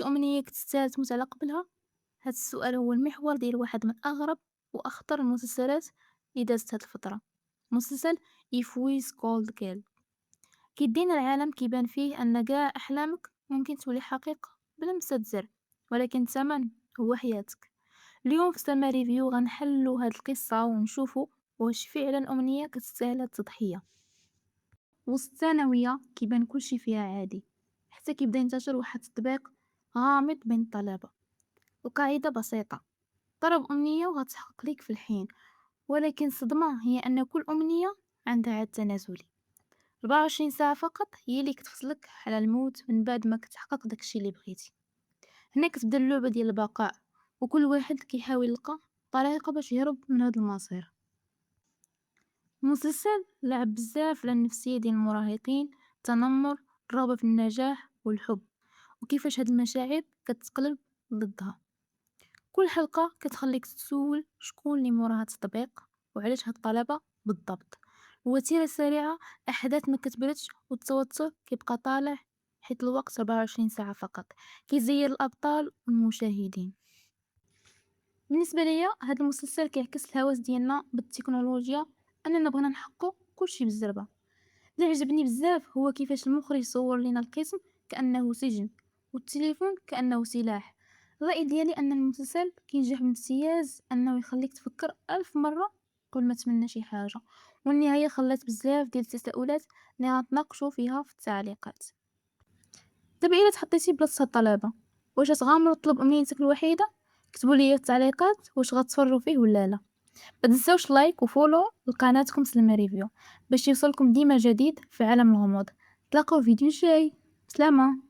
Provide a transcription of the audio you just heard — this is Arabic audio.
شي أمنية كتستاهل تموت على قبلها؟ هاد السؤال هو المحور ديال واحد من أغرب وأخطر المسلسلات اللي دازت هاد الفترة، مسلسل If We Called Girl. كيدينا العالم كيبان فيه أن قاع أحلامك ممكن تولي حقيقة بلمسة زر، ولكن الثمن هو حياتك. اليوم في سما ريفيو غنحلو هاد القصة ونشوفو واش فعلا أمنية كتستاهل هاد التضحية. وسط الثانوية كيبان كلشي فيها عادي، حتى كيبدا ينتشر واحد التطبيق غامض بين الطلبة. القاعدة بسيطة، طلب أمنية وغتحقق ليك في الحين، ولكن الصدمة هي أن كل أمنية عندها عد تنازلي. 24 ساعة فقط هي اللي كتفصلك على الموت من بعد ما كتحقق داكشي اللي بغيتي. هنا كتبدا اللعبة ديال البقاء، وكل واحد كيحاول يلقى طريقة باش يهرب من هاد المصير. المسلسل لعب بزاف على النفسية ديال المراهقين، التنمر، الرغبة في النجاح والحب، وكيفاش هاد المشاعر كتقلب ضدها. كل حلقة كتخليك تسول شكون اللي مورا هاد التطبيق وعلاش هاد الطلبة بالضبط. الوتيرة سريعة، أحداث ما كتبردش، والتوتر كيبقى طالع حيت الوقت 24 ساعة فقط كيزير الأبطال والمشاهدين. بالنسبة ليا هاد المسلسل كيعكس الهوس ديالنا بالتكنولوجيا، أننا بغينا نحققو كلشي بالزربة. اللي عجبني بزاف هو كيفاش المخرج صور لينا القسم كأنه سجن، والتليفون كأنه سلاح. الرأي ديالي أن المسلسل كينجح بامتياز أنه يخليك تفكر 1000 مرة قبل ما تمنى شي حاجة، والنهاية خلات بزاف ديال التساؤلات اللي غنتناقشوا فيها في التعليقات. دابا إلا تحطيتي بلاصة الطلبة، واش تغامروا تطلب أمنيتك الوحيدة؟ كتبوا لي في التعليقات واش غتفروا فيه ولا لا. ما تنساوش لايك وفولو لقناتكم سلمى ريفيو باش يوصلكم ديما جديد في عالم الغموض. تلاقاو في فيديو جاي. سلامة.